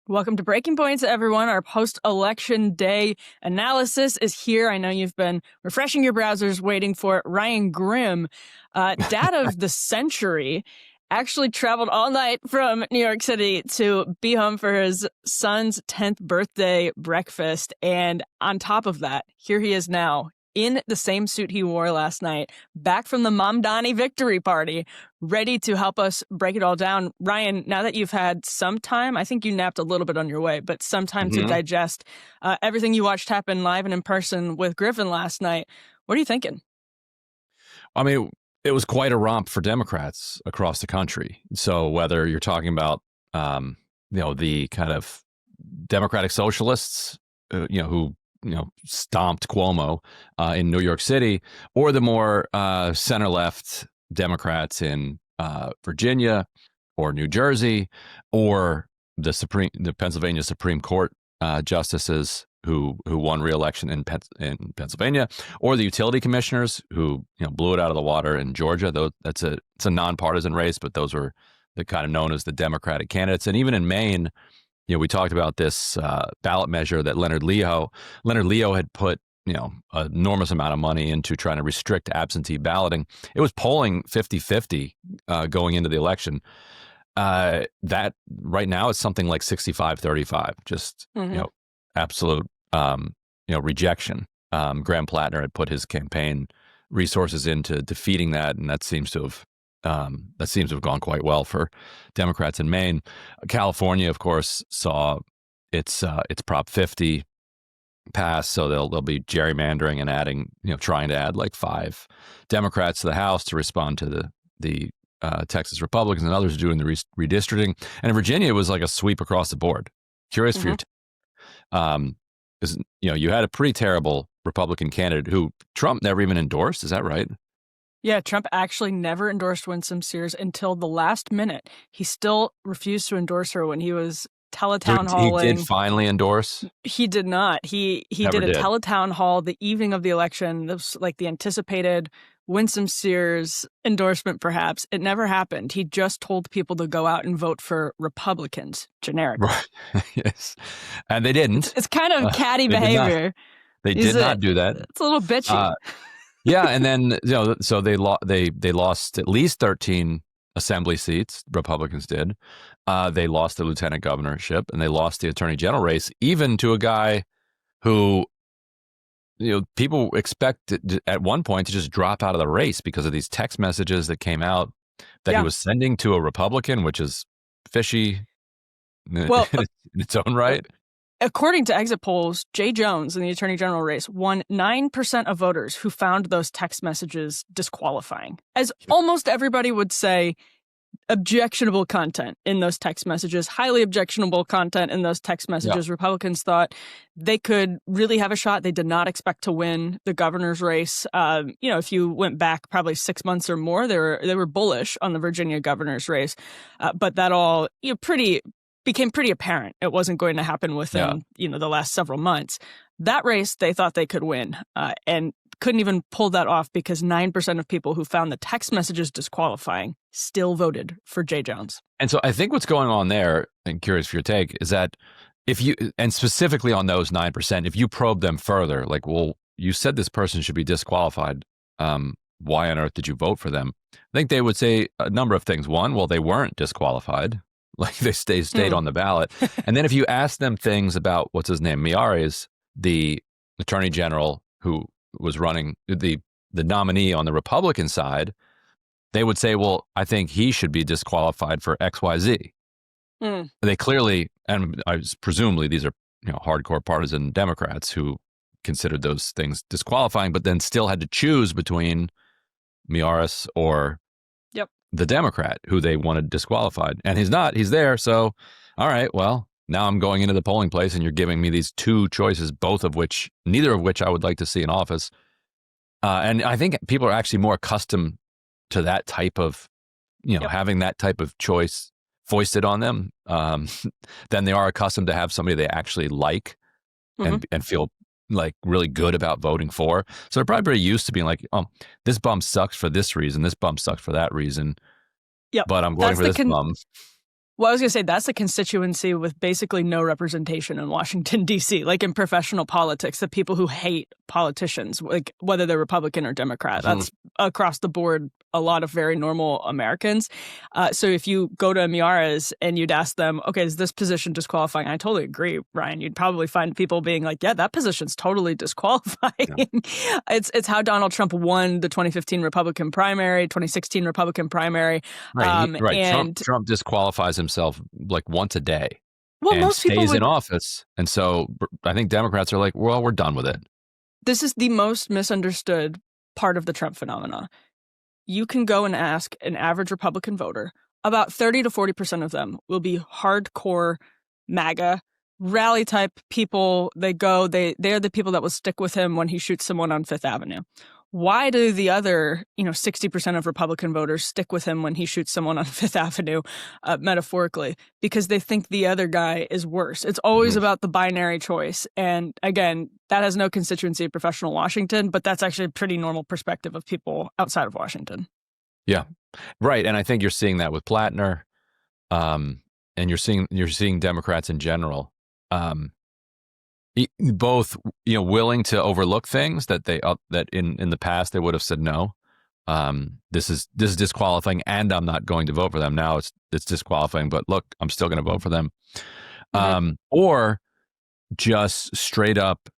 Welcome to Breaking Points, everyone. Our post-election day analysis is here. I know you've been refreshing your browsers waiting for it. Ryan Grimm, dad of the century, actually traveled all night from New York City to be home for his son's 10th birthday breakfast. And on top of that, here he is now in the same suit he wore last night, back from the Mamdani victory party, ready to help us break it all down. Ryan, now that you've had some time, I think you napped a little bit on your way, but some time to digest everything you watched happen live and in person with Griffin last night, what are you thinking? I mean, it was quite a romp for Democrats across the country. So whether you're talking about, the kind of Democratic socialists, who stomped Cuomo in New York City, or the more center-left Democrats in Virginia or New Jersey, or the Pennsylvania Supreme Court justices who won re-election in Pennsylvania, or the utility commissioners who blew it out of the water in Georgia. Though it's a nonpartisan race, but those were the kind of known as the Democratic candidates. And even in Maine, we talked about this ballot measure that Leonard Leo had put, an enormous amount of money into trying to restrict absentee balloting. It was polling 50-50 going into the election. That right now is something like 65-35, just, absolute, rejection. Graham Plattner had put his campaign resources into defeating that, and that seems to have gone quite well for Democrats in Maine. California, of course, saw its Prop 50 pass, so they'll be gerrymandering and adding, trying to add like 5 Democrats to the House to respond to the Texas Republicans, and others are doing the redistricting. And in Virginia, it was like a sweep across the board. Curious for your because you had a pretty terrible Republican candidate who Trump never even endorsed. Is that right? Yeah, Trump actually never endorsed Winsome Sears until the last minute. He still refused to endorse her when he was teletown halling. He did finally endorse? He did not. He did a teletown hall the evening of the election. That was like the anticipated Winsome Sears endorsement, perhaps. It never happened. He just told people to go out and vote for Republicans, generically. Right. Yes. And they didn't. It's kind of catty behavior. They did not do that. It's a little bitchy. Yeah, and then so they lost at least 13 assembly seats. Republicans did. They lost the lieutenant governorship, and they lost the attorney general race, even to a guy who, people expected at one point to just drop out of the race because of these text messages that came out that he was sending to a Republican, which is fishy. Well, in its own right. According to exit polls, Jay Jones in the attorney general race won 9% of voters who found those text messages disqualifying. As almost everybody would say, objectionable content in those text messages, highly objectionable content in those text messages. Yeah. Republicans thought they could really have a shot. They did not expect to win the governor's race. If you went back probably 6 months or more, they were bullish on the Virginia governor's race. But that all became pretty apparent it wasn't going to happen within the last several months. That race they thought they could win and couldn't even pull that off because 9% of people who found the text messages disqualifying still voted for Jay Jones. And so I think what's going on there, and curious for your take, is that and specifically on those 9%, if you probe them further, like, well, you said this person should be disqualified. Why on earth did you vote for them? I think they would say a number of things. One, well, they weren't disqualified. Like they stayed on the ballot. And then if you ask them things about, what's his name, Miyares, the attorney general who was running, the nominee on the Republican side, they would say, well, I think he should be disqualified for XYZ. They clearly, and presumably these are hardcore partisan Democrats who considered those things disqualifying, but then still had to choose between Miyares or the Democrat who they wanted disqualified. And he's not. He's there. So, all right, well, now I'm going into the polling place and you're giving me these 2 choices, neither of which I would like to see in office. And I think people are actually more accustomed to that type of, having that type of choice foisted on them than they are accustomed to have somebody they actually like and feel like really good about voting for. So they're probably pretty used to being like, oh, this bum sucks for this reason. This bum sucks for that reason. Yep. But I'm voting for this bum. Well, I was going to say that's a constituency with basically no representation in Washington, D.C., like in professional politics, the people who hate politicians, like whether they're Republican or Democrat. That's across the board a lot of very normal Americans. So if you go to Miara's and you'd ask them, okay, is this position disqualifying? I totally agree, Ryan. You'd probably find people being like, yeah, that position's totally disqualifying. Yeah. It's how Donald Trump won the 2015 Republican primary, 2016 Republican primary. Right. And Trump disqualifies himself like once a day. Well, and most people stays in office. And so I think Democrats are like, well, we're done with it. This is the most misunderstood part of the Trump phenomenon. You can go and ask an average Republican voter, about 30 to 40% of them will be hardcore MAGA, rally type people. They're the people that will stick with him when he shoots someone on Fifth Avenue. Why do the other, 60% of Republican voters stick with him when he shoots someone on Fifth Avenue, metaphorically? Because they think the other guy is worse. It's always about the binary choice. And again, that has no constituency in professional Washington, but that's actually a pretty normal perspective of people outside of Washington. Yeah, right. And I think you're seeing that with Plattner, and you're seeing Democrats in general. Both, willing to overlook things that that in the past they would have said no. This is disqualifying, and I'm not going to vote for them. Now it's disqualifying, but look, I'm still going to vote for them. Or just straight up,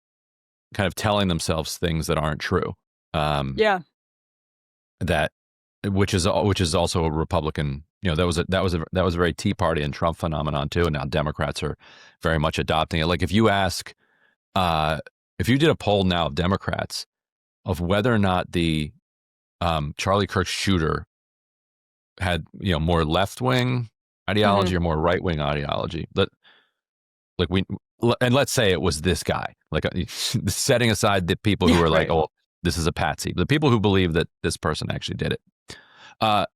kind of telling themselves things that aren't true. That which is also a Republican. That was a very Tea Party and Trump phenomenon too, and now Democrats are very much adopting it. Like if you ask. If you did a poll now of Democrats of whether or not the Charlie Kirk shooter had more left wing ideology or more right wing ideology, and let's say it was this guy, setting aside the people who are like, oh, this is a patsy, the people who believe that this person actually did it.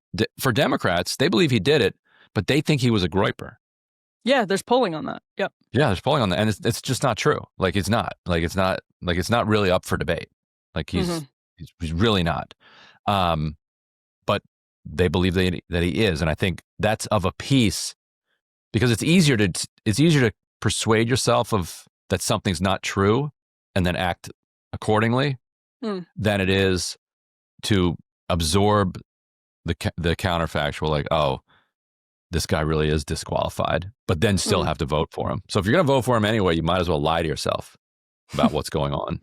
For Democrats, they believe he did it, but they think he was a groyper. Yeah, there's polling on that. Yep. Yeah, there's polling on that, and it's just not true. It's not really up for debate. He's really not. But they believe that he is, and I think that's of a piece because it's easier to persuade yourself of that something's not true and then act accordingly than it is to absorb the counterfactual. Like, oh, this guy really is disqualified, but then still have to vote for him. So if you're going to vote for him anyway, you might as well lie to yourself about what's going on.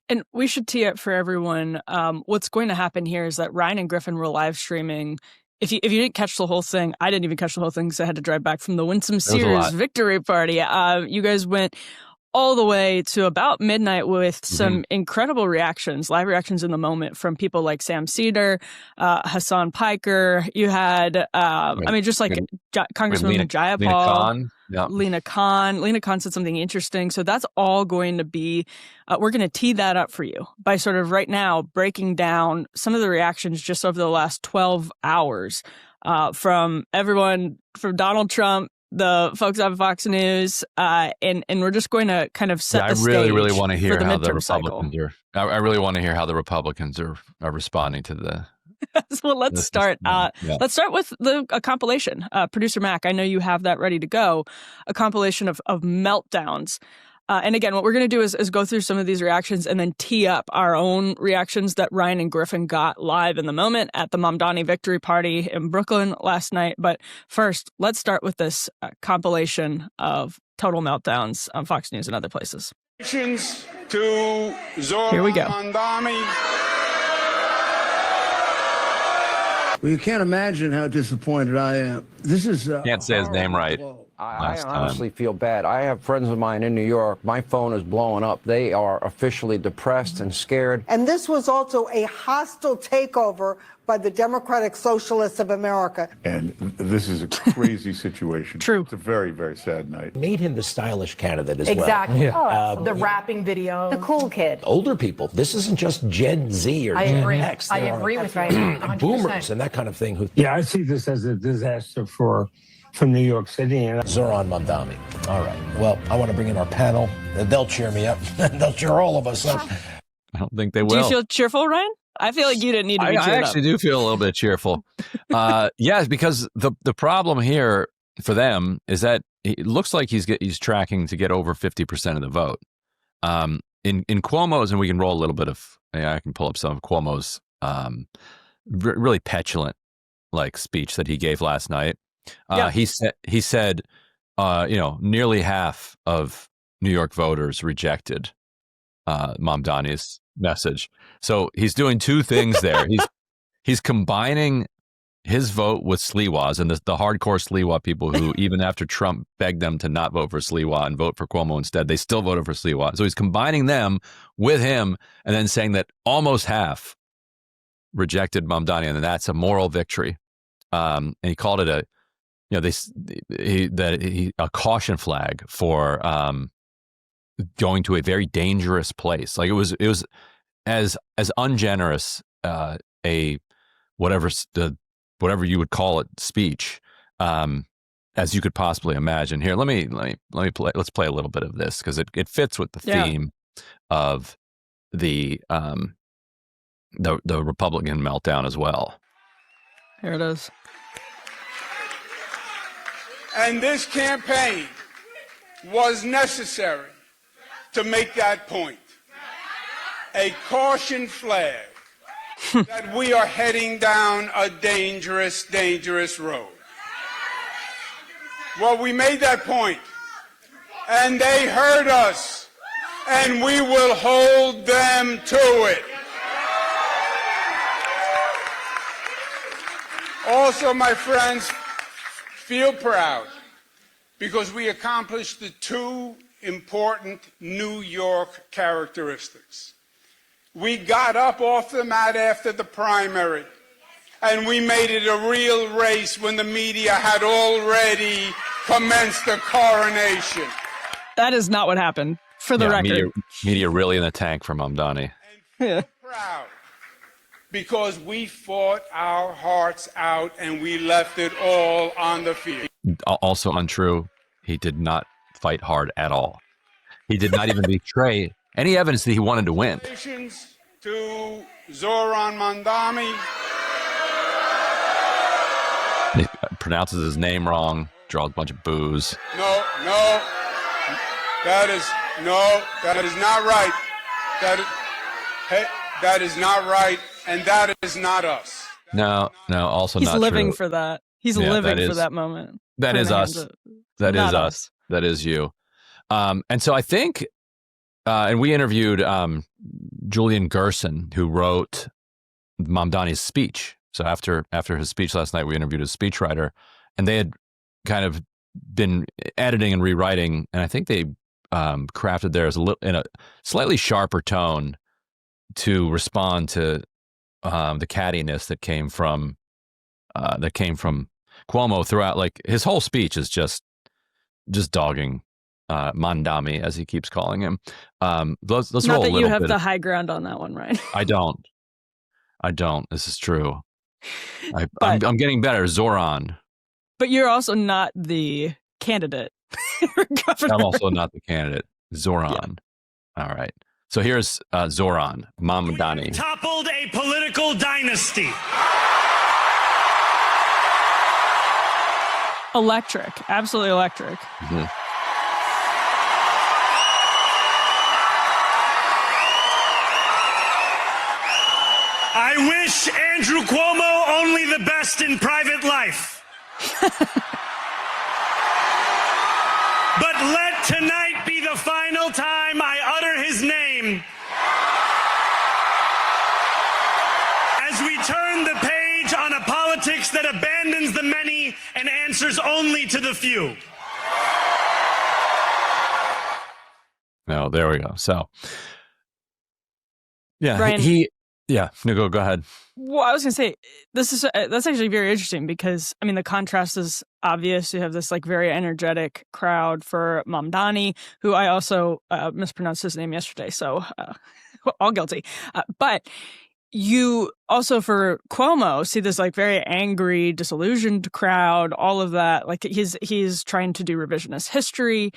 And we should tee up for everyone. What's going to happen here is that Ryan and Griffin were live streaming. If you didn't catch the whole thing, I didn't even catch the whole thing because I had to drive back from the Winsome Sears victory party. You guys went all the way to about midnight with some incredible reactions, live reactions in the moment from people like Sam Cedar, Hassan Piker. You had, Congresswoman Jayapal, Lena Khan. Lena Khan said something interesting. So that's all going to be, we're going to tee that up for you by sort of right now breaking down some of the reactions just over the last 12 hours from everyone, from Donald Trump, the folks on Fox News, and we're just going to kind of set the stage. I really want to hear how the Republicans are. I really want to hear how the Republicans are responding to the. Well, let's start. Let's start with a compilation. Producer Mac, I know you have that ready to go. A compilation of meltdowns. And again, what we're going to do is go through some of these reactions and then tee up our own reactions that Ryan and Griffin got live in the moment at the Mamdani victory party in Brooklyn last night. But first, let's start with this compilation of total meltdowns on Fox News and other places. To Zohran. Here we go. Well, you can't imagine how disappointed I am. This is can't say his name right. I honestly feel bad. I have friends of mine in New York. My phone is blowing up. They are officially depressed and scared. And this was also a hostile takeover by the Democratic Socialists of America. And this is a crazy situation. True. It's a very, very sad night. Made him the stylish candidate as exactly. well. The rapping video. The cool kid. Older people. This isn't just Gen Z or Gen X. I agree with you. Boomers and that kind of thing. Yeah, I see this as a disaster for New York City. And Zohran Mamdani. All right. Well, I want to bring in our panel. They'll cheer me up. They'll cheer all of us up. I don't think they will. Do you feel cheerful, Ryan? I feel like you didn't need to be cheered up. I actually do feel a little bit cheerful. Yes, because the problem here for them is that it looks like he's tracking to get over 50% of the vote. In Cuomo's, and we can roll a little bit of, I can pull up some of Cuomo's really petulant like speech that he gave last night. He said, nearly half of New York voters rejected Mamdani's message. So he's doing two things there. He's combining his vote with Sliwa's and the hardcore Sliwa people who, even after Trump begged them to not vote for Sliwa and vote for Cuomo instead, they still voted for Sliwa. So he's combining them with him and then saying that almost half rejected Mamdani, and that's a moral victory. And he called it a caution flag for going to a very dangerous place. Like it was as ungenerous whatever you would call it speech as you could possibly imagine. Here, let me play. Let's play a little bit of this because it fits with the theme of the Republican meltdown as well. Here it is. And this campaign was necessary to make that point. A caution flag that we are heading down a dangerous, dangerous road. Well, we made that point, and they heard us, and we will hold them to it. Also, my friends, feel proud because we accomplished the two important New York characteristics. We got up off the mat after the primary, and we made it a real race when the media had already commenced the coronation. That is not what happened, for the record. Media really in the tank for Mamdani. And proud because we fought our hearts out and we left it all on the field. Also untrue. He did not fight hard at all. He did not even betray any evidence that he wanted to win. To Zohran Mamdani. He pronounces his name wrong, draws a bunch of boos. No, that is not right. That is not right, and that is not us. No, also not true. He's living for that. He's living for that moment. That is us. That is us. That is you. And so I think, and we interviewed Julian Gerson, who wrote Mamdani's speech. So after his speech last night, we interviewed his speechwriter, and they had kind of been editing and rewriting, and I think they crafted theirs in a slightly sharper tone to respond to the cattiness that came from Cuomo throughout. Like his whole speech is just dogging Mamdani, as he keeps calling him. Let's Not roll that a little you have bit. the high ground on that one, right? I don't. This is true. I'm getting better, Zohran. But you're also not the candidate. I'm also not the candidate, Zohran. Yeah. All right. So here's Zohran Mamdani. We toppled a political dynasty. Electric. Absolutely electric. Mm-hmm. I wish Andrew Cuomo only the best in private life. But let tonight be the final time I utter his name. As we turn the page on a politics that abandons the many and answers only to the few. No, there we go. So, yeah, Brian, no, go ahead. Well, I was going to say, that's actually very interesting because, I mean, the contrast is obvious. You have this like very energetic crowd for Mamdani, who I also mispronounced his name yesterday, so all guilty. But you also, for Cuomo, see this like very angry, disillusioned crowd, all of that. Like he's trying to do revisionist history.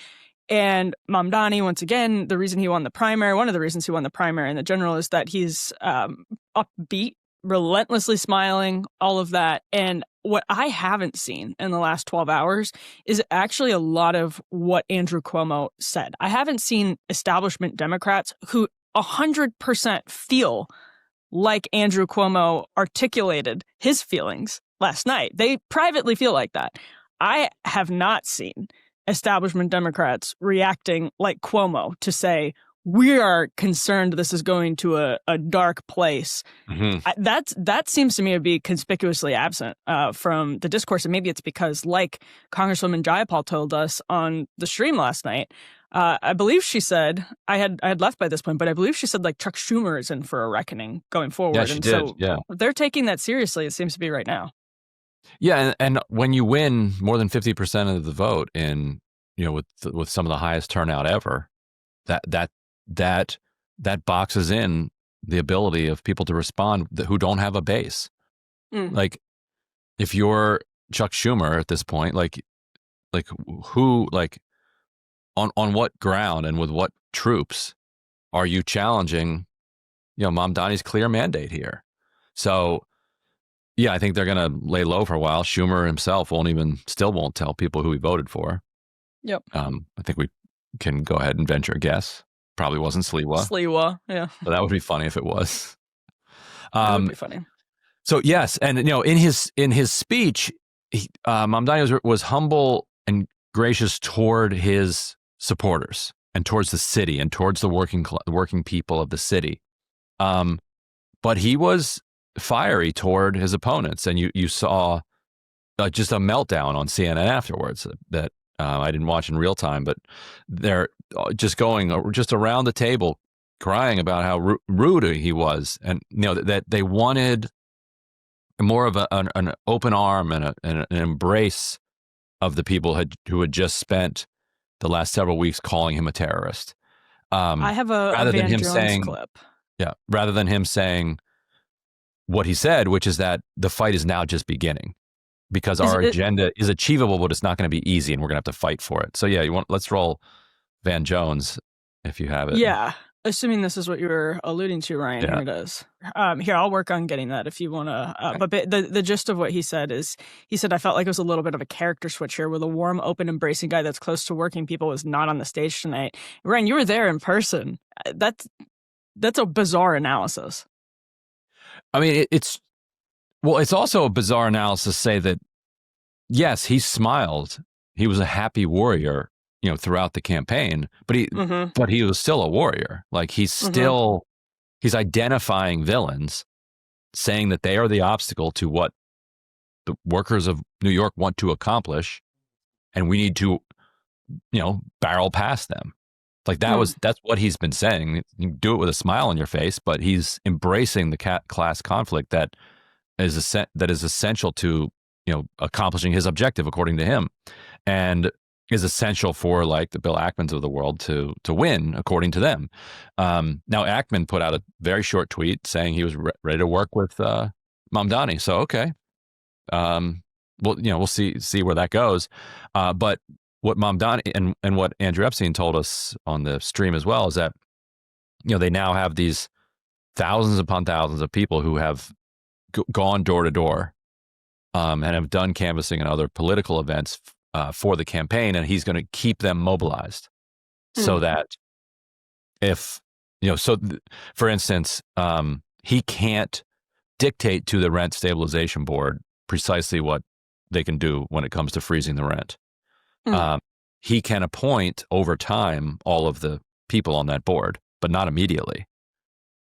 And Mamdani, once again, one of the reasons he won the primary in the general is that he's upbeat, relentlessly smiling, all of that. And what I haven't seen in the last 12 hours is actually a lot of what Andrew Cuomo said. I haven't seen establishment Democrats who 100% feel like Andrew Cuomo articulated his feelings last night. They privately feel like that. I have not seen establishment Democrats reacting like Cuomo to say, we are concerned this is going to a dark place. That seems to me to be conspicuously absent from the discourse. And maybe it's because, like Congresswoman Jayapal told us on the stream last night, I believe she said, I had left by this point, but I believe she said like Chuck Schumer is in for a reckoning going forward. Yeah, she did. So yeah. they're taking that seriously, it seems to be right now. Yeah, and when you win more than 50% of the vote in, with some of the highest turnout ever, that boxes in the ability of people to respond who don't have a base. Like, if you're Chuck Schumer at this point, who, on what ground and with what troops are you challenging, Mamdani's clear mandate here? So, yeah, I think they're going to lay low for a while. Schumer himself won't tell people who he voted for. Yep. I think we can go ahead and venture a guess. Probably wasn't Sliwa. Sliwa, yeah. So that would be funny if it was. That would be funny. So yes, and in his speech, Mamdani was humble and gracious toward his supporters and towards the city and towards the working people of the city. But he was fiery toward his opponents, and you saw just a meltdown on CNN afterwards that I didn't watch in real time, but they're just going around the table crying about how rude he was, and that they wanted more of an open arm and an embrace of the people who had just spent the last several weeks calling him a terrorist. I have a Van Jones clip. Yeah, rather than him saying what he said, which is that the fight is now just beginning, because our agenda is achievable, but it's not going to be easy, and we're going to have to fight for it. So yeah, let's roll Van Jones if you have it. Yeah, assuming this is what you were alluding to, Ryan. Yeah. Here it is. Here, I'll work on getting that if you want to. But the gist of what he said is, he said, I felt like it was a little bit of a character switch here, where the warm, open, embracing guy that's close to working people was not on the stage tonight. Ryan, you were there in person. That's a bizarre analysis. I mean, it's also a bizarre analysis to say that, yes, he smiled. He was a happy warrior, throughout the campaign, but he was still a warrior. Like, he's identifying villains, saying that they are the obstacle to what the workers of New York want to accomplish, and we need to, barrel past them. Like, that's what he's been saying. You do it with a smile on your face, but he's embracing the class conflict that is essential to, accomplishing his objective, according to him, and is essential for, like, the Bill Ackmans of the world to win, according to them. Now, Ackman put out a very short tweet saying he was ready to work with Mamdani. So, okay. We'll see where that goes. But what Mamdani and what Andrew Epstein told us on the stream as well is that, they now have these thousands upon thousands of people who have gone door to door and have done canvassing and other political events for the campaign, and he's going to keep them mobilized so that if, for instance, he can't dictate to the Rent Stabilization Board precisely what they can do when it comes to freezing the rent. He can appoint over time all of the people on that board, but not immediately.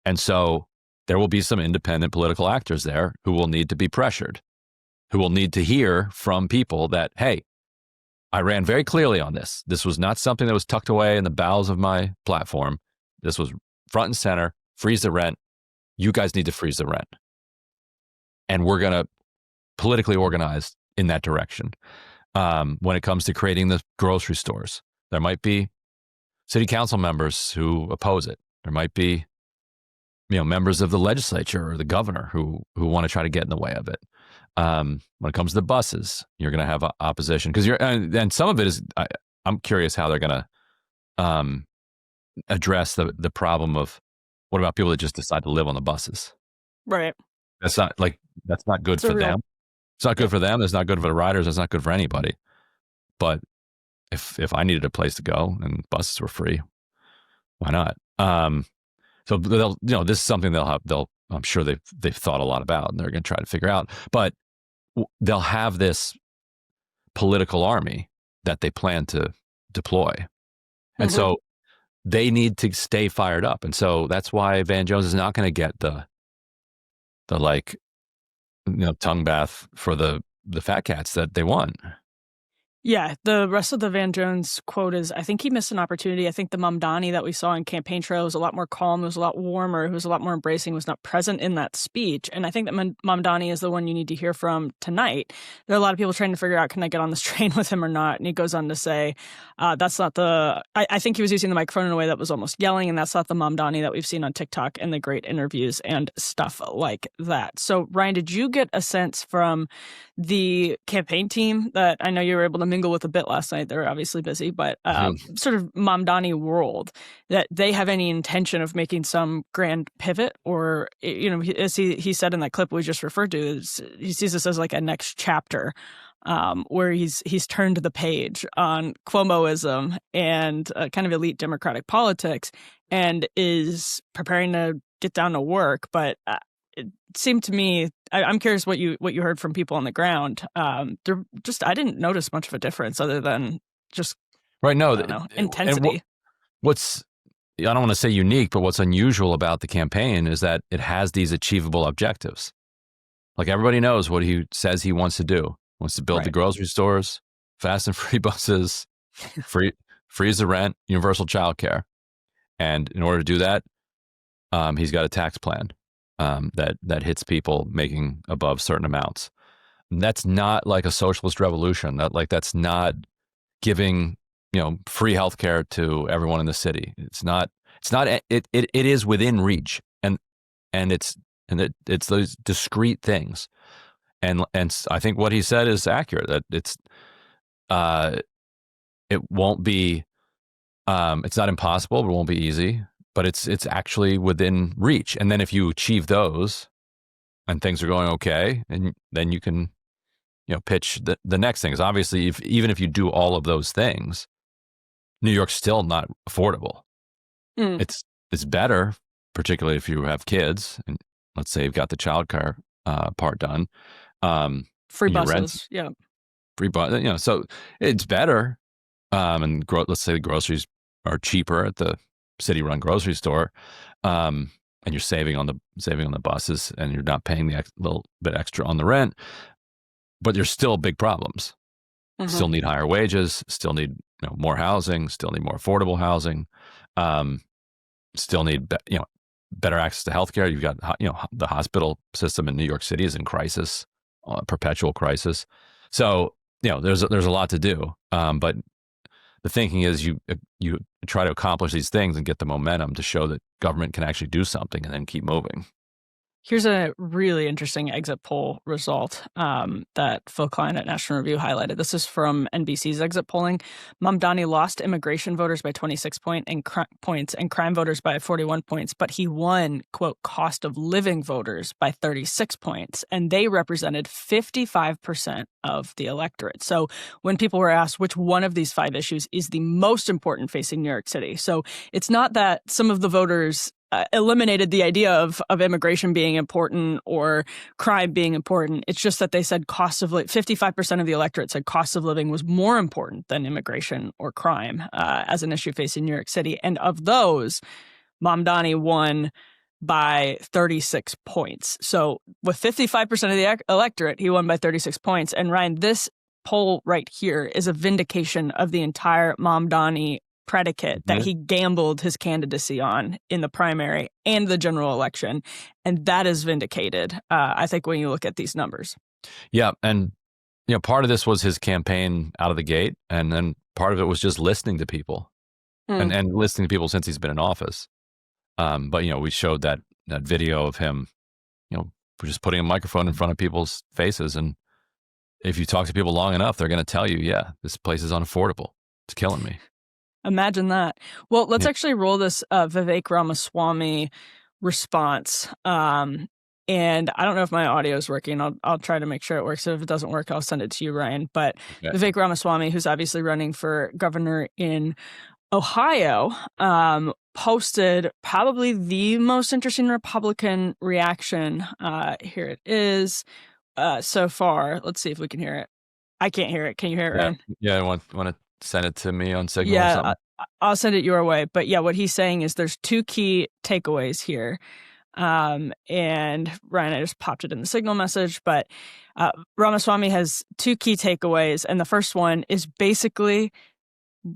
And so there will be some independent political actors there who will need to be pressured, who will need to hear from people that, hey, I ran very clearly on this. This was not something that was tucked away in the bowels of my platform. This was front and center. Freeze the rent. You guys need to freeze the rent. And we're going to politically organize in that direction. When it comes to creating the grocery stores, there might be city council members who oppose it. There might be, members of the legislature or the governor who want to try to get in the way of it. When it comes to the buses, you're going to have opposition because and some of it is. I'm curious how they're going to address the problem of what about people that just decide to live on the buses, right? That's not good It's a for real- them. It's not good for them. It's not good for the riders. It's not good for anybody. But if I needed a place to go and buses were free, why not? So they'll, this is something I'm sure they've thought a lot about, and they're going to try to figure out. But they'll have this political army that they plan to deploy, and so they need to stay fired up. And so that's why Van Jones is not going to get the tongue bath for the fat cats that they want. Yeah, the rest of the Van Jones quote is, I think he missed an opportunity. I think the Mamdani that we saw in campaign trail was a lot more calm, was a lot warmer, was a lot more embracing, was not present in that speech. And I think that Mamdani is the one you need to hear from tonight. There are a lot of people trying to figure out, can I get on this train with him or not? And he goes on to say, that's not I think he was using the microphone in a way that was almost yelling, and that's not the Mamdani that we've seen on TikTok and the great interviews and stuff like that. So, Ryan, did you get a sense from the campaign team that I know you were able to mingle with a bit last night? They're obviously busy, but sort of Mamdani world, that they have any intention of making some grand pivot, or, as he said in that clip we just referred to, he sees this as like a next chapter where he's turned the page on Cuomoism and kind of elite Democratic politics and is preparing to get down to work. But it seemed to me, I'm curious what you heard from people on the ground. I didn't notice much of a difference other than just intensity. I don't want to say unique, but what's unusual about the campaign is that it has these achievable objectives. Like, everybody knows what he says he wants to do. He wants to build the grocery stores, fast and free buses, freeze the rent, universal childcare. And in order to do that, he's got a tax plan that hits people making above certain amounts. And that's not like a socialist revolution. That's not giving free healthcare to everyone in the city. It's not. It is within reach, and it's those discrete things. And I think what he said is accurate. That it won't be. It's not impossible, but it won't be easy. But it's actually within reach. And then if you achieve those, and things are going okay, and then you can, pitch the next things. Obviously, even if you do all of those things, New York's still not affordable. It's better, particularly if you have kids, and let's say you've got the childcare part done. Free buses, free bus. So it's better. And let's say the groceries are cheaper at the city-run grocery store, and you're saving on the buses, and you're not paying the little bit extra on the rent. But there's still big problems. Still need higher wages. Still need more housing. Still need more affordable housing. Still need better access to healthcare. You've got the hospital system in New York City is in crisis, perpetual crisis. So there's a lot to do. But the thinking is you try to accomplish these things and get the momentum to show that government can actually do something, and then keep moving. Here's a really interesting exit poll result that Phil Klein at National Review highlighted. This is from NBC's exit polling. Mamdani lost immigration voters by 26 points and crime voters by 41 points, but he won, quote, cost of living voters by 36 points, and they represented 55% of the electorate. So when people were asked which one of these 5 issues is the most important facing New York City, so it's not that some of the voters eliminated the idea of immigration being important or crime being important. It's just that they said 55% of the electorate said cost of living was more important than immigration or crime as an issue facing New York City. And of those, Mamdani won by 36 points. So with 55% of the electorate, he won by 36 points. And Ryan, this poll right here is a vindication of the entire Mamdani predicate that he gambled his candidacy on in the primary and the general election. And that is vindicated, I think, when you look at these numbers. Yeah. And, part of this was his campaign out of the gate. And then part of it was just listening to people and listening to people since he's been in office. But, we showed that video of him, just putting a microphone in front of people's faces. And if you talk to people long enough, they're going to tell you, yeah, this place is unaffordable. It's killing me. Imagine that. Well, let's actually roll this Vivek Ramaswamy response. And I don't know if my audio is working. I'll try to make sure it works. So if it doesn't work, I'll send it to you, Ryan. But Vivek Ramaswamy, who's obviously running for governor in Ohio, posted probably the most interesting Republican reaction. Here it is so far. Let's see if we can hear it. I can't hear it. Can you hear it, Ryan? Yeah, I want to send it to me on Signal or something? I'll send it your way. But yeah, what he's saying is there's two key takeaways here. And Ryan, I just popped it in the Signal message, but Ramaswamy has two key takeaways. And the first one is basically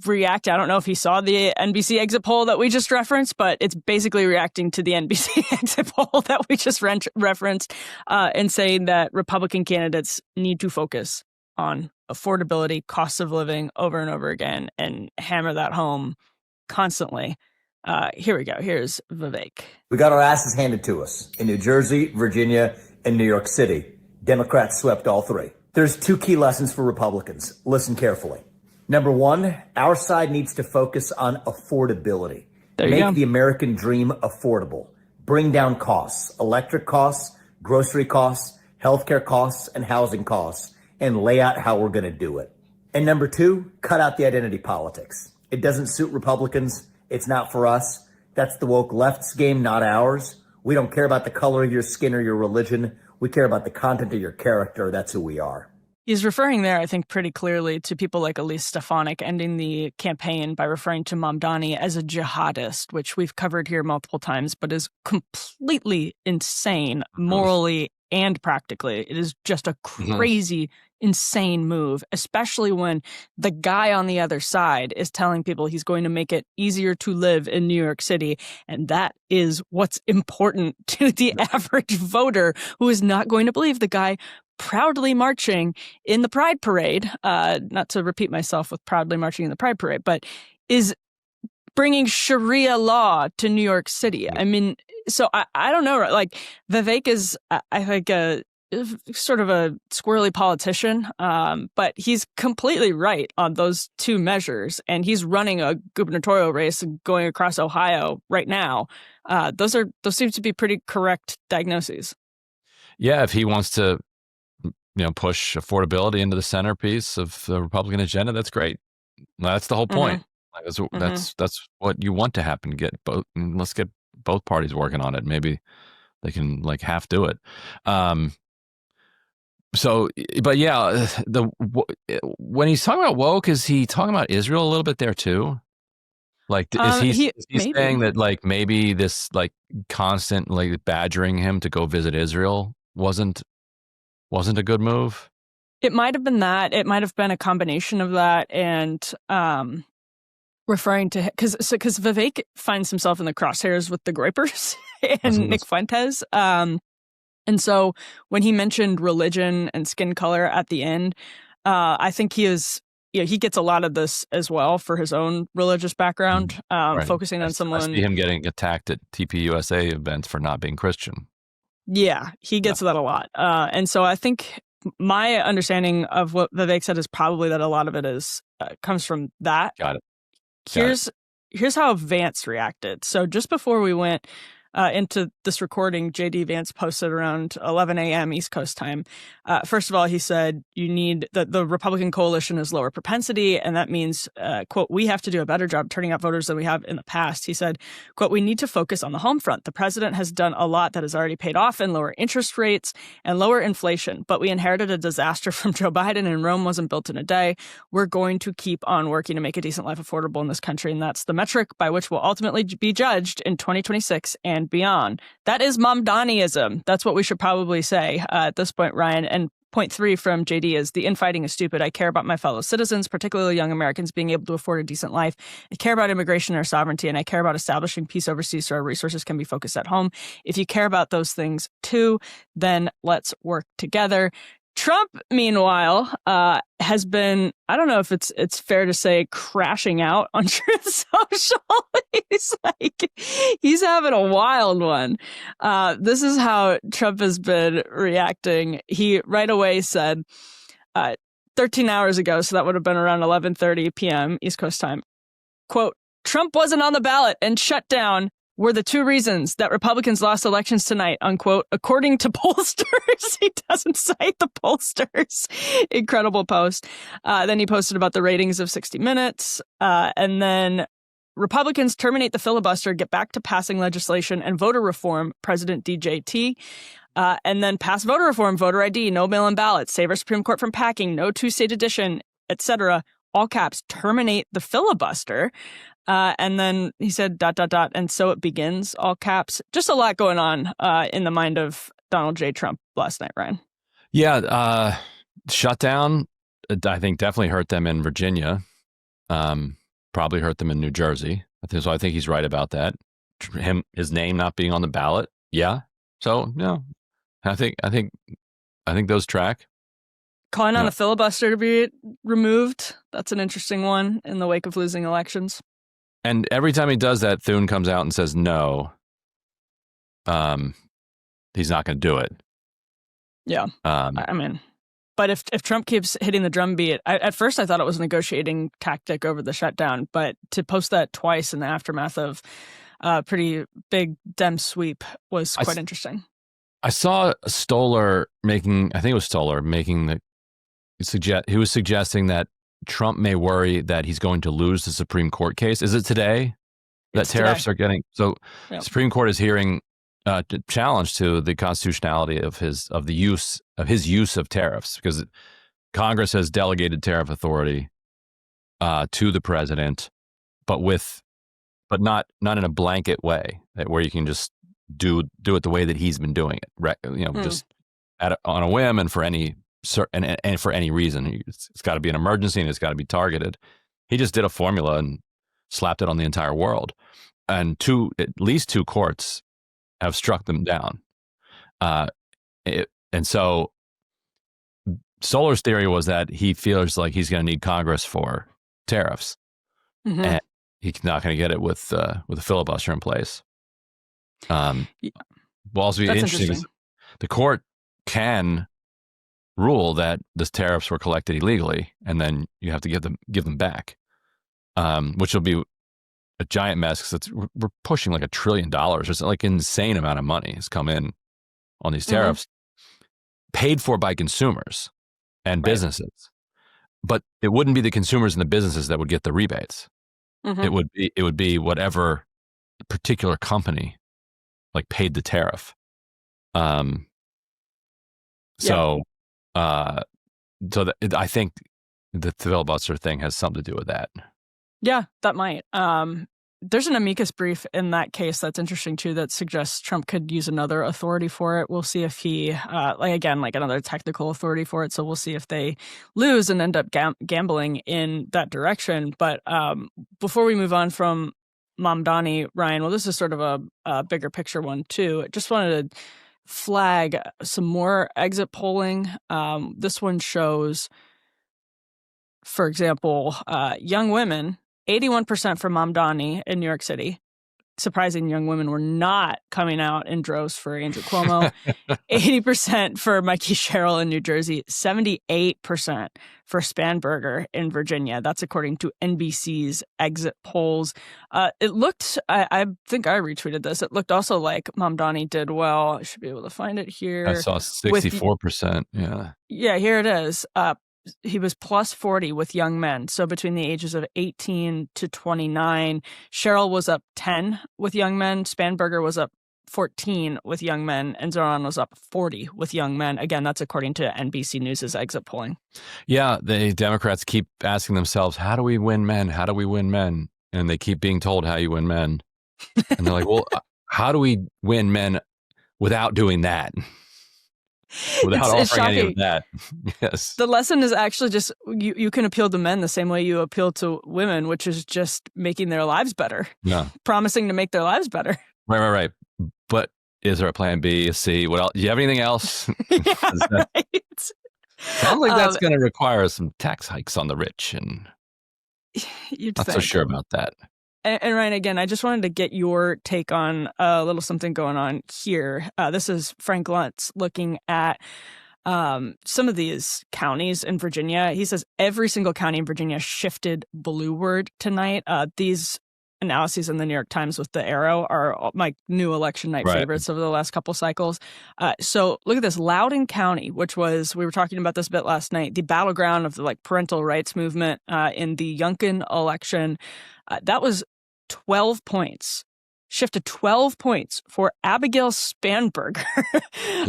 react. I don't know if he saw the NBC exit poll that we just referenced, but it's basically reacting to the NBC exit poll that we just referenced and saying that Republican candidates need to focus on affordability, costs of living over and over again and hammer that home constantly. Here we go. Here's Vivek. We got our asses handed to us in New Jersey, Virginia, and New York City. Democrats swept all three. There's two key lessons for Republicans. Listen carefully. Number one, our side needs to focus on affordability. Make the American dream affordable. Bring down costs, electric costs, grocery costs, healthcare costs, and housing costs, and lay out how we're going to do it. And number two, cut out the identity politics. It doesn't suit Republicans. It's not for us. That's the woke left's game, not ours. We don't care about the color of your skin or your religion. We care about the content of your character. That's who we are. He's referring there, I think, pretty clearly to people like Elise Stefanik ending the campaign by referring to Mamdani as a jihadist, which we've covered here multiple times, but is completely insane morally and practically. It is just a crazy, insane move, especially when the guy on the other side is telling people he's going to make it easier to live in New York City. And that is what's important to the average voter who is not going to believe the guy proudly marching in the Pride Parade, not to repeat myself with proudly marching in the Pride Parade, but is bringing Sharia law to New York City. I mean, so I don't know, like Vivek is, I think, sort of a squirrely politician, but he's completely right on those two measures. And he's running a gubernatorial race going across Ohio right now. Those seem to be pretty correct diagnoses. Yeah, if he wants to push affordability into the centerpiece of the Republican agenda, that's great. That's the whole point. That's what you want to happen. Let's get both parties working on it. Maybe they can half do it. But yeah, when he's talking about woke, is he talking about Israel a little bit there too? Is he saying that maybe this constant badgering him to go visit Israel wasn't a good move? It might have been that. It might have been a combination of that and referring to because Vivek finds himself in the crosshairs with the Groypers and Nick Fuentes. And so when he mentioned religion and skin color at the end, I think he gets a lot of this as well for his own religious background, focusing on someone. I see him getting attacked at TPUSA events for not being Christian. Yeah, he gets that a lot. And so I think my understanding of what Vivek said is probably that a lot of it comes from that. Got it. Here's how Vance reacted. So just before we went into this recording, JD Vance posted around 11 a.m. East Coast time. First of all, he said you need the Republican coalition is lower propensity, and that means, quote, we have to do a better job turning out voters than we have in the past. He said, quote, we need to focus on the home front. The president has done a lot that has already paid off in lower interest rates and lower inflation, but we inherited a disaster from Joe Biden, and Rome wasn't built in a day. We're going to keep on working to make a decent life affordable in this country, and that's the metric by which we'll ultimately be judged in 2026 and beyond. That is Mamdaniism. That's what we should probably say at this point, Ryan. And point 3 from JD is the infighting is stupid. I care about my fellow citizens, particularly young Americans, being able to afford a decent life. I care about immigration and our sovereignty, and I care about establishing peace overseas so our resources can be focused at home. If you care about those things too, then let's work together. Trump, meanwhile, has been, I don't know if it's fair to say, crashing out on Truth Social. He's having a wild one. This is how Trump has been reacting. He right away said, 13 hours ago, so that would have been around 11:30 p.m. East Coast time, quote, Trump wasn't on the ballot and shut down. were the two reasons that Republicans lost elections tonight, unquote, according to pollsters. He doesn't cite the pollsters. Incredible post. Then he posted about the ratings of 60 Minutes. And then Republicans terminate the filibuster, get back to passing legislation and voter reform, President DJT. And then pass voter reform, voter ID, no mail-in ballots, save our Supreme Court from packing, no two-state edition, etc. All caps, terminate the filibuster. And then he said, ... and so it begins, all caps. Just a lot going on in the mind of Donald J. Trump last night, Ryan. Yeah, shutdown, I think definitely hurt them in Virginia. Probably hurt them in New Jersey. So I think he's right about that. His name not being on the ballot. Yeah. So, no, I think those track. Calling on a filibuster to be removed. That's an interesting one in the wake of losing elections. And every time he does that, Thune comes out and says no. He's not going to do it. Yeah. I mean, but if Trump keeps hitting the drumbeat, at first I thought it was a negotiating tactic over the shutdown, but to post that twice in the aftermath of a pretty big Dem sweep was quite interesting. I saw Stoller making he was suggesting that Trump may worry that he's going to lose the Supreme Court case. Is it today that tariffs are getting? So Supreme Court is hearing a challenge to the constitutionality of his use of tariffs, because Congress has delegated tariff authority to the president, but not in a blanket way where you can just do it the way that he's been doing it. Just on a whim and for any reason. It's got to be an emergency and it's got to be targeted. He just did a formula and slapped it on the entire world. And at least two courts have struck them down. And so Stoler's theory was that he feels like he's going to need Congress for tariffs. Mm-hmm. And he's not going to get it with a filibuster in place. Will also be interesting is the court can rule that the tariffs were collected illegally, and then you have to give them back, which will be a giant mess because we're pushing like $1 trillion or something, like an insane amount of money has come in on these tariffs, paid for by consumers and businesses, but it wouldn't be the consumers and the businesses that would get the rebates. Mm-hmm. It would be whatever particular company like paid the tariff. I think the filibuster thing has something to do with that. Yeah, that might. There's an amicus brief in that case that's interesting too that suggests Trump could use another authority for it. We'll see if he, another technical authority for it. So we'll see if they lose and end up gambling in that direction. But before we move on from Mamdani, Ryan, well, this is sort of a bigger picture one too. I just wanted to flag some more exit polling. This one shows, for example, young women, 81% for Mamdani in New York City. Surprising, young women were not coming out in droves for Andrew Cuomo. 80% for Mikey Sherrill in New Jersey. 78% for Spanberger in Virginia. That's according to NBC's exit polls. It looked, I think I retweeted this, it looked also like Mamdani did well. I should be able to find it here. I saw 64%. Yeah, here it is. He was plus 40 with young men. So between the ages of 18 to 29, Sherrill was up 10 with young men. Spanberger was up 14 with young men. And Zohran was up 40 with young men. Again, that's according to NBC News' exit polling. Yeah, the Democrats keep asking themselves, how do we win men? How do we win men? And they keep being told how you win men. And they're like, well, how do we win men without doing that? Without offering any of that. Yes. The lesson is actually just you can appeal to men the same way you appeal to women, which is just making their lives better. Yeah. Promising to make their lives better. Right. But is there a plan B, a C? What else? Do you have anything else? Right. Sounds like that's going to require some tax hikes on the rich, and not so sure about that. And Ryan, again, I just wanted to get your take on a little something going on here. This is Frank Luntz looking at some of these counties in Virginia. He says every single county in Virginia shifted blueward tonight. These analyses in the New York Times with the arrow are my new election night favorites over the last couple cycles. So look at this. Loudoun County, which was, we were talking about this a bit last night, the battleground of the like parental rights movement in the Youngkin election. That was 12 points. Shifted 12 points for Abigail Spanberger,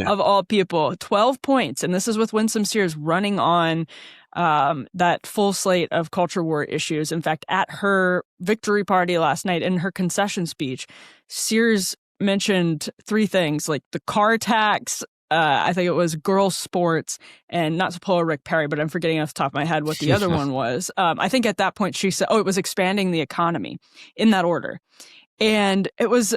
of all people. 12 points. And this is with Winsome Sears running on that full slate of culture war issues. In fact, at her victory party last night, in her concession speech, Sears mentioned three things, like the car tax, I think it was girls' sports, and not to pull a Rick Perry, but I'm forgetting off the top of my head what the other one was. I think at that point she said, it was expanding the economy, in that order. And it was,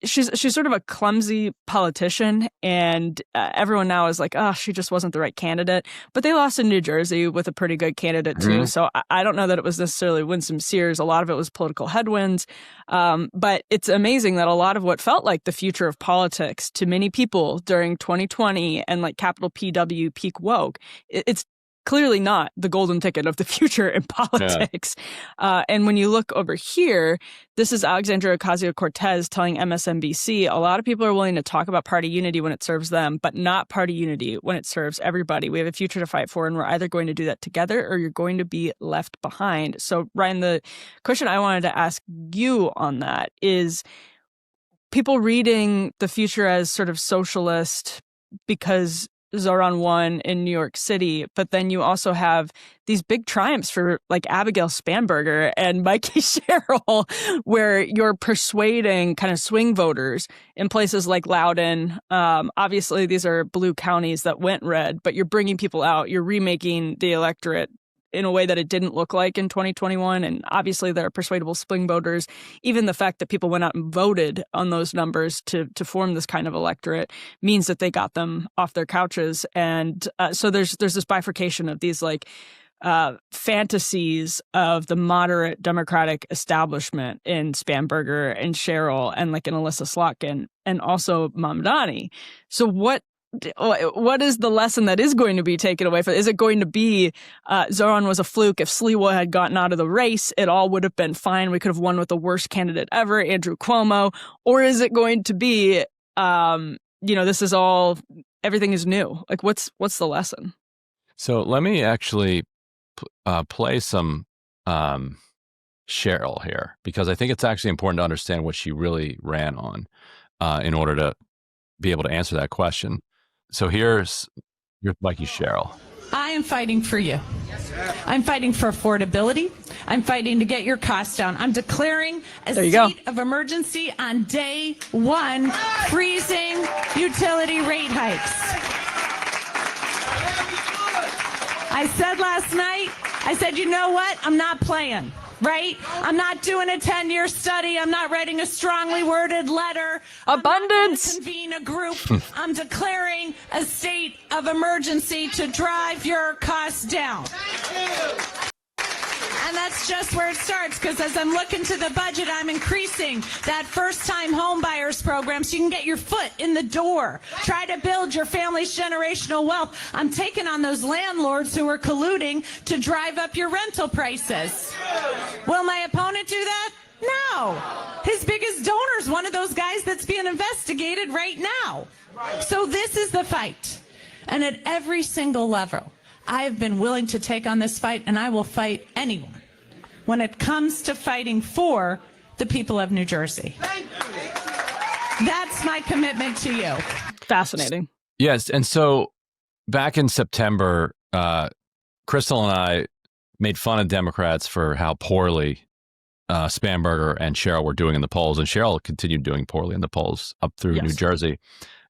she's sort of a clumsy politician, and everyone now is like, oh, she just wasn't the right candidate. But they lost in New Jersey with a pretty good candidate too. So I don't know that it was necessarily Winsome Sears. A lot of it was political headwinds. But it's amazing that a lot of what felt like the future of politics to many people during 2020 and like capital PW peak woke, it's clearly not the golden ticket of the future in politics. And when you look over here, this is Alexandria Ocasio-Cortez telling MSNBC, a lot of people are willing to talk about party unity when it serves them, but not party unity when it serves everybody. We have a future to fight for, and we're either going to do that together or you're going to be left behind. So, Ryan, the question I wanted to ask you on that is, people reading the future as sort of socialist because Zohran won in New York City, but then you also have these big triumphs for like Abigail Spanberger and Mikey Sherrill, where you're persuading kind of swing voters in places like Loudoun. Obviously, these are blue counties that went red, but you're bringing people out. You're remaking the electorate in a way that it didn't look like in 2021. And obviously there are persuadable swing voters. Even the fact that people went out and voted on those numbers to form this kind of electorate means that they got them off their couches. And so there's this bifurcation of these like fantasies of the moderate Democratic establishment in Spanberger and Sherrill and like in Alyssa Slotkin and also Mamdani. So what is the lesson that is going to be taken away from it? Is it going to be Zohran was a fluke? If Sliwa had gotten out of the race, it all would have been fine. We could have won with the worst candidate ever, Andrew Cuomo. Or is it going to be, this is all, everything is new? Like, what's the lesson? So let me actually play some Sherrill here, because I think it's actually important to understand what she really ran on in order to be able to answer that question. So here's Mikey Sherrill. I am fighting for you. I'm fighting for affordability. I'm fighting to get your costs down. I'm declaring a state of emergency on day one, freezing utility rate hikes. I said last night, you know what? I'm not playing. Right? I'm not doing a 10-year study. I'm not writing a strongly worded letter. Abundance. I'm not convene a group. I'm declaring a state of emergency to drive your costs down. And that's just where it starts, because as I'm looking to the budget, I'm increasing that first-time home buyers program so you can get your foot in the door. Try to build your family's generational wealth. I'm taking on those landlords who are colluding to drive up your rental prices. Will my opponent do that? No. His biggest donor is one of those guys that's being investigated right now. So this is the fight. And at every single level, I have been willing to take on this fight, and I will fight anyone when it comes to fighting for the people of New Jersey. That's my commitment to you. Fascinating. Yes. And so back in September, Crystal and I made fun of Democrats for how poorly Spanberger and Sherrill were doing in the polls. And Sherrill continued doing poorly in the polls up through New Jersey.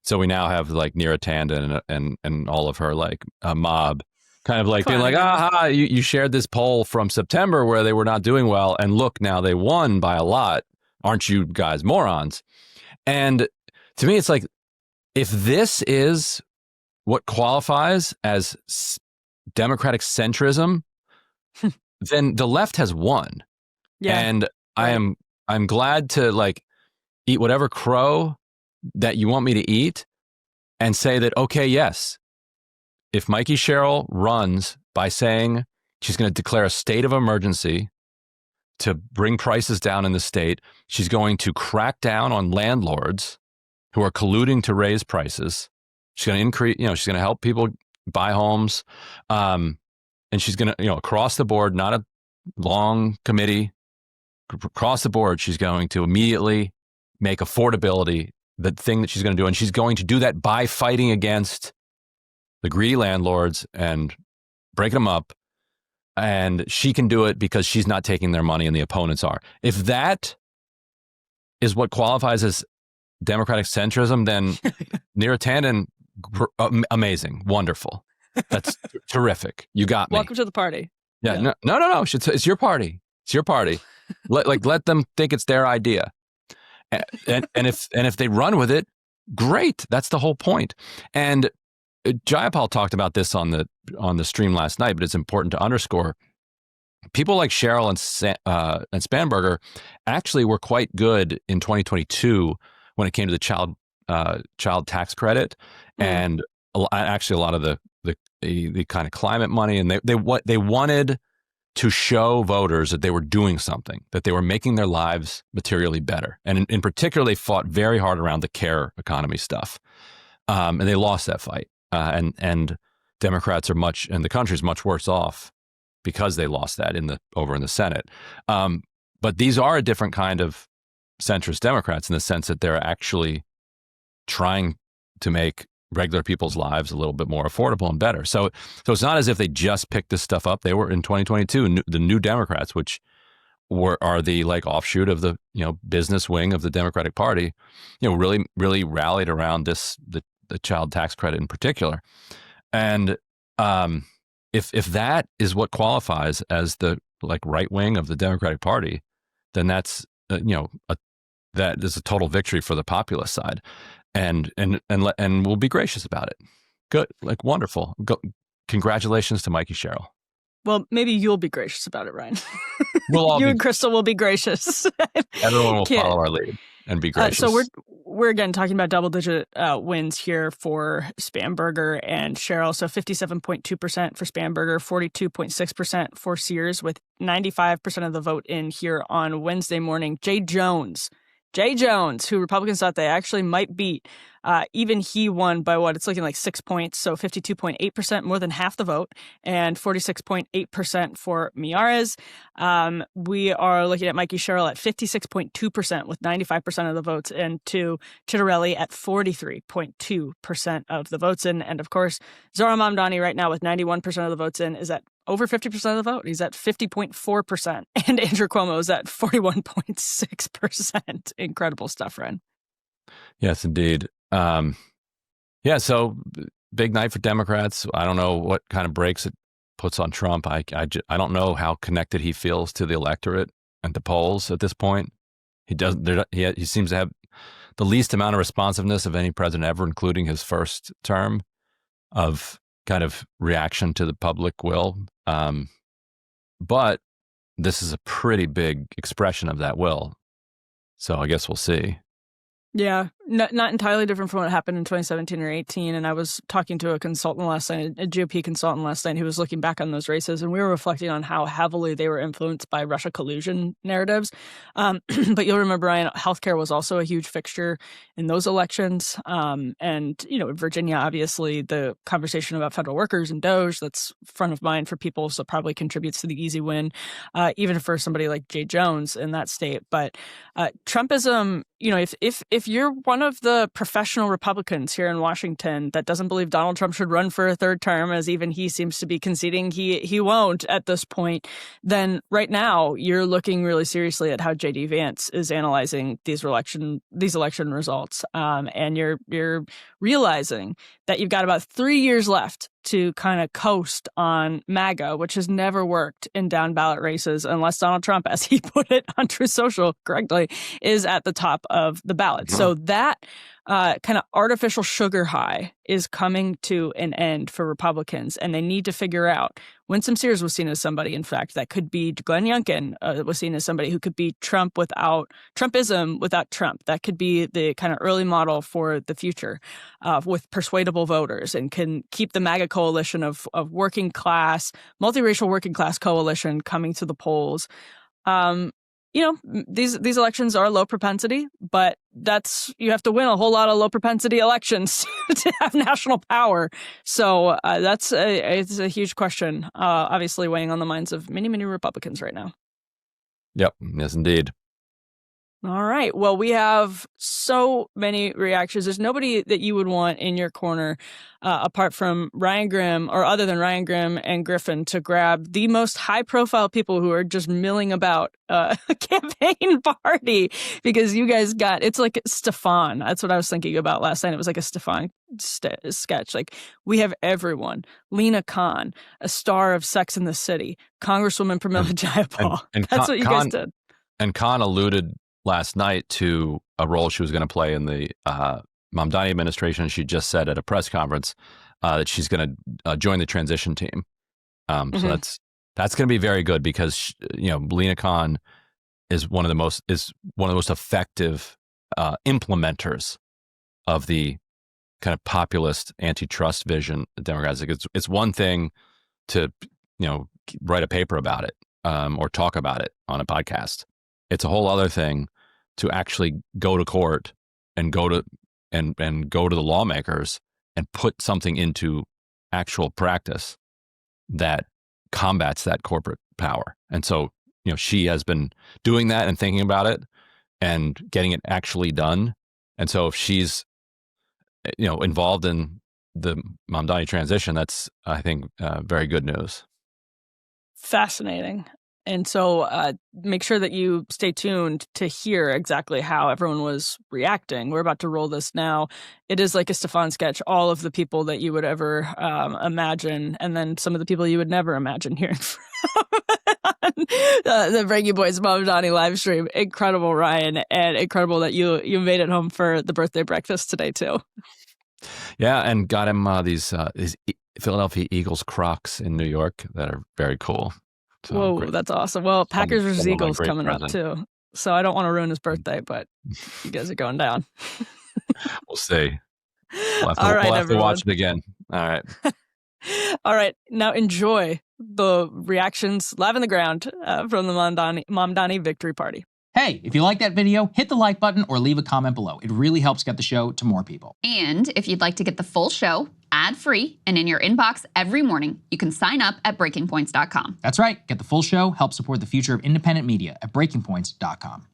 So we now have like Neera Tanden and all of her like mob kind of like being like, you shared this poll from September where they were not doing well. And look, now they won by a lot. Aren't you guys morons? And to me, it's like, if this is what qualifies as Democratic centrism, then the left has won. Yeah. And I'm glad to like eat whatever crow that you want me to eat and say that, okay, yes, if Mikey Sherrill runs by saying she's going to declare a state of emergency to bring prices down in the state. She's going to crack down on landlords who are colluding to raise prices. She's going to increase, she's going to help people buy homes. And she's going to, across the board, not a long committee, across the board, she's going to immediately make affordability the thing that she's going to do. And she's going to do that by fighting against the greedy landlords and breaking them up. And she can do it because she's not taking their money and the opponents are. If that is what qualifies as Democratic centrism, then Neera Tanden, amazing, wonderful. That's terrific. You got me. Welcome to the party. Yeah. No. It's your party. It's your party. Let them think it's their idea. And if they run with it, great. That's the whole point. And Jayapal talked about this on the stream last night, but it's important to underscore. People like Cheryl and Spanberger actually were quite good in 2022 when it came to the child tax credit, and actually a lot of the kind of climate money, and they wanted to show voters that they were doing something, that they were making their lives materially better, and in particular, they fought very hard around the care economy stuff, and they lost that fight. And Democrats and the country's much worse off because they lost that over in the Senate. But these are a different kind of centrist Democrats in the sense that they're actually trying to make regular people's lives a little bit more affordable and better. So it's not as if they just picked this stuff up. They were in 2022, the New Democrats, which are the offshoot of the business wing of the Democratic Party, really really rallied around the child tax credit in particular. And if that is what qualifies as the right wing of the Democratic Party, then that's that is a total victory for the populist side, and we'll be gracious about it. Good, wonderful. Congratulations to Mikey Sherrill. Well, maybe you'll be gracious about it, Ryan. We'll all and Crystal will be gracious. Everyone will follow our lead and be gracious. So we're again talking about double-digit wins here for Spanberger and Sherrill. So 57.2% for Spanberger, 42.6% for Sears, with 95% of the vote in here on Wednesday morning. Jay Jones, who Republicans thought they actually might beat, even he won by it's looking like 6 points, so 52.8%, more than half the vote, and 46.8% for Miyares. We are looking at Mikey Sherrill at 56.2% with 95% of the votes, and to Chitterelli at 43.2% of the votes in. And of course, Zohran Mamdani right now with 91% of the votes in is at over 50% of the vote. He's at 50.4%. And Andrew Cuomo is at 41.6%. Incredible stuff, Ren. Yes, indeed. So big night for Democrats. I don't know what kind of brakes it puts on Trump. I don't know how connected he feels to the electorate and to polls at this point. He seems to have the least amount of responsiveness of any president ever, including his first term, of kind of reaction to the public will. But this is a pretty big expression of that will. So I guess we'll see. Yeah, not entirely different from what happened in 2017 or 18. And I was talking to a consultant last night, a GOP consultant last night, who was looking back on those races, and we were reflecting on how heavily they were influenced by Russia collusion narratives. But you'll remember, Ryan, healthcare was also a huge fixture in those elections. And, in Virginia, obviously, the conversation about federal workers and DOJ, that's front of mind for people, so probably contributes to the easy win, even for somebody like Jay Jones in that state. But Trumpism, if you're one of the professional Republicans here in Washington that doesn't believe Donald Trump should run for a third term, as even he seems to be conceding he won't at this point, then right now you're looking really seriously at how J.D. Vance is analyzing these election results, and you're realizing that you've got about 3 years left to kind of coast on MAGA, which has never worked in down ballot races unless Donald Trump, as he put it on Truth Social correctly, is at the top of the ballot. So that kind of artificial sugar high is coming to an end for Republicans, and they need to figure out. Winsome Sears was seen as somebody, in fact, that could be Glenn Youngkin was seen as somebody who could be Trumpism without Trump. That could be the kind of early model for the future with persuadable voters, and can keep the MAGA coalition of working class, multiracial working class coalition coming to the polls. You know, these elections are low propensity, but you have to win a whole lot of low propensity elections to have national power. So it's a huge question, obviously weighing on the minds of many, many Republicans right now. Yep. Yes, indeed. All right. Well, we have so many reactions. There's nobody that you would want in your corner apart from Ryan Grimm, or other than Ryan Grimm and Griffin, to grab the most high-profile people who are just milling about a campaign party, because you guys it's like Stefan. That's what I was thinking about last night. It was like a Stefan sketch. Like, we have everyone. Lena Khan, a star of Sex and the City, Congresswoman Pramila Jayapal. That's what you guys did. And Khan alluded last night to a role she was going to play in the Mamdani administration. She just said at a press conference that she's going to join the transition team. So that's going to be very good, because Lena Khan is one of the most effective implementers of the kind of populist antitrust vision of Democrats. It's one thing to write a paper about it or talk about it on a podcast. It's a whole other thing to actually go to court and go to the lawmakers and put something into actual practice that combats that corporate power. And so, she has been doing that and thinking about it and getting it actually done. And so if she's, involved in the Mamdani transition, that's, I think, very good news. Fascinating. And so make sure that you stay tuned to hear exactly how everyone was reacting. We're about to roll this now. It is like a Stefan sketch, all of the people that you would ever imagine, and then some of the people you would never imagine hearing from the Frankie Boys Mamdani live stream. Incredible, Ryan, and incredible that you made it home for the birthday breakfast today, too. Yeah, and got him these Philadelphia Eagles Crocs in New York that are very cool. So whoa, great. That's awesome. Well, Packers versus Eagles coming up too. So I don't want to ruin his birthday, but you guys are going down. We'll see. We'll have to watch it again. All right. All right. Now enjoy the reactions live on the ground from the Mamdani victory party. Hey, if you like that video, hit the like button or leave a comment below. It really helps get the show to more people. And if you'd like to get the full show ad-free and in your inbox every morning, you can sign up at breakingpoints.com. That's right. Get the full show, help support the future of independent media at breakingpoints.com.